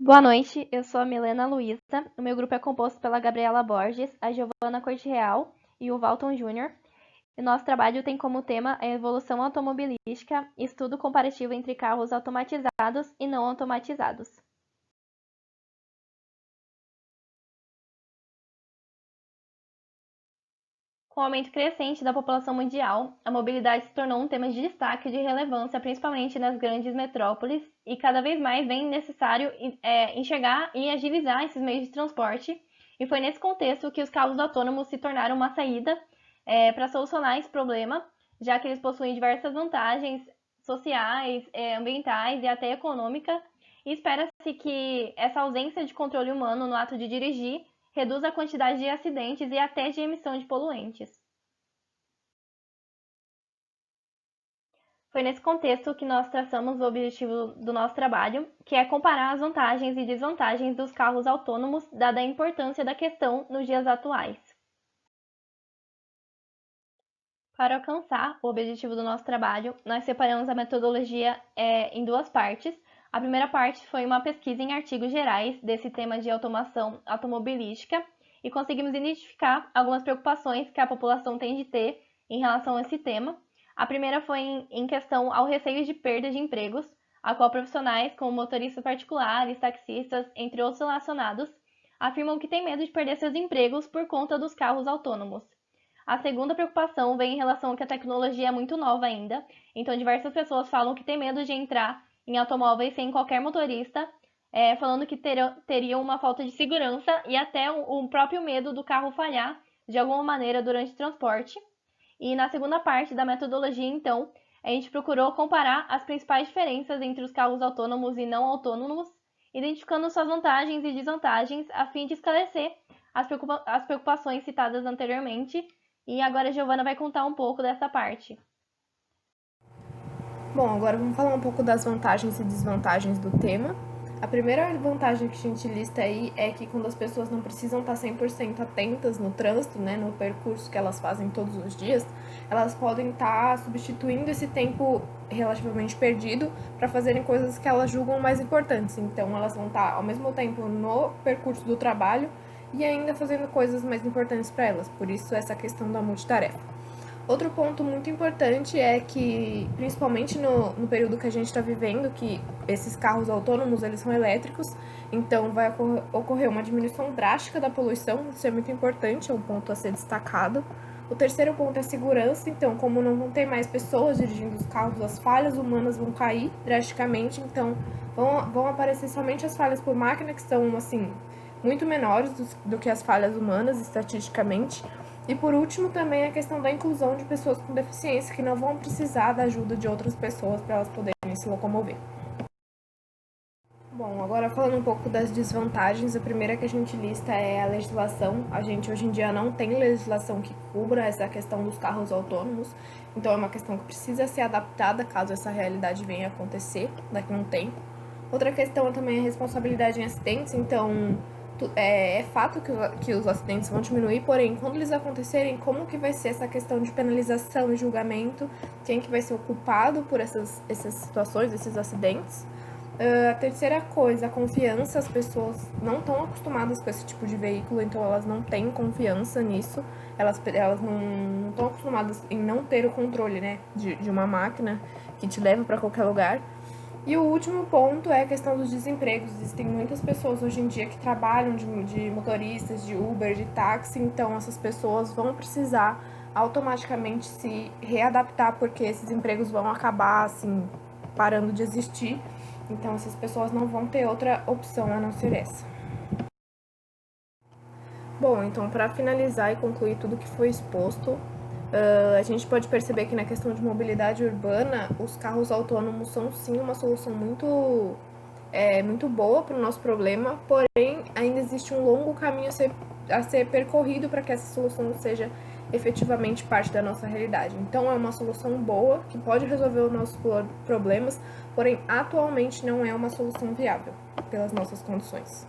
Boa noite, eu sou a Milena Luiza. O meu grupo é composto pela Gabriela Borges, a Giovana Corte Real e o Walton Júnior. E nosso trabalho tem como tema a evolução automobilística, estudo comparativo entre carros automatizados e não automatizados. Com o aumento crescente da população mundial, a mobilidade se tornou um tema de destaque e de relevância, principalmente nas grandes metrópoles, e cada vez mais vem necessário enxergar e agilizar esses meios de transporte. E foi nesse contexto que os carros autônomos se tornaram uma saída para solucionar esse problema, já que eles possuem diversas vantagens sociais, ambientais e até econômicas, e espera-se que essa ausência de controle humano no ato de dirigir reduz a quantidade de acidentes e até de emissão de poluentes. Foi nesse contexto que nós traçamos o objetivo do nosso trabalho, que é comparar as vantagens e desvantagens dos carros autônomos, dada a importância da questão nos dias atuais. Para alcançar o objetivo do nosso trabalho, nós separamos a metodologia em duas partes. A primeira parte foi uma pesquisa em artigos gerais desse tema de automação automobilística e conseguimos identificar algumas preocupações que a população tem de ter em relação a esse tema. A primeira foi em questão ao receio de perda de empregos, a qual profissionais como motoristas particulares, taxistas, entre outros relacionados, afirmam que têm medo de perder seus empregos por conta dos carros autônomos. A segunda preocupação vem em relação a que a tecnologia é muito nova ainda, então diversas pessoas falam que tem medo de entrar em automóveis sem qualquer motorista, falando que teriam uma falta de segurança e até o próprio medo do carro falhar de alguma maneira durante o transporte. E na segunda parte da metodologia, então, a gente procurou comparar as principais diferenças entre os carros autônomos e não autônomos, identificando suas vantagens e desvantagens, a fim de esclarecer as preocupações citadas anteriormente. E agora a Giovana vai contar um pouco dessa parte. Bom, agora vamos falar um pouco das vantagens e desvantagens do tema. A primeira vantagem que a gente lista aí é que quando as pessoas não precisam estar 100% atentas no trânsito, né, no percurso que elas fazem todos os dias, elas podem estar substituindo esse tempo relativamente perdido para fazerem coisas que elas julgam mais importantes. Então, elas vão estar ao mesmo tempo no percurso do trabalho e ainda fazendo coisas mais importantes para elas. Por isso, essa questão da multitarefa. Outro ponto muito importante é que, principalmente no período que a gente está vivendo, que esses carros autônomos eles são elétricos, então vai ocorrer uma diminuição drástica da poluição, isso é muito importante, é um ponto a ser destacado. O terceiro ponto é a segurança, então como não vão ter mais pessoas dirigindo os carros, as falhas humanas vão cair drasticamente, então vão aparecer somente as falhas por máquina, que são, assim, muito menores do que as falhas humanas, estatisticamente. E por último, também a questão da inclusão de pessoas com deficiência, que não vão precisar da ajuda de outras pessoas para elas poderem se locomover. Bom, agora falando um pouco das desvantagens, a primeira que a gente lista é a legislação. A gente hoje em dia não tem legislação que cubra essa questão dos carros autônomos, então é uma questão que precisa ser adaptada caso essa realidade venha a acontecer daqui a um tempo. Outra questão é também a responsabilidade em acidentes, então é fato que os acidentes vão diminuir, porém, quando eles acontecerem, como que vai ser essa questão de penalização e julgamento? Quem que vai ser o culpado por essas situações, esses acidentes? A terceira coisa, a confiança. As pessoas não estão acostumadas com esse tipo de veículo, então elas não têm confiança nisso. Elas não estão acostumadas em não ter o controle, né, de uma máquina que te leva para qualquer lugar. E o último ponto é a questão dos desempregos. Existem muitas pessoas hoje em dia que trabalham de motoristas, de Uber, de táxi, então essas pessoas vão precisar automaticamente se readaptar, porque esses empregos vão acabar, assim, parando de existir. Então essas pessoas não vão ter outra opção a não ser essa. Bom, então para finalizar e concluir tudo que foi exposto, a gente pode perceber que na questão de mobilidade urbana, os carros autônomos são sim uma solução muito boa para o nosso problema, porém ainda existe um longo caminho a ser percorrido para que essa solução seja efetivamente parte da nossa realidade. Então é uma solução boa que pode resolver os nossos problemas, porém atualmente não é uma solução viável pelas nossas condições.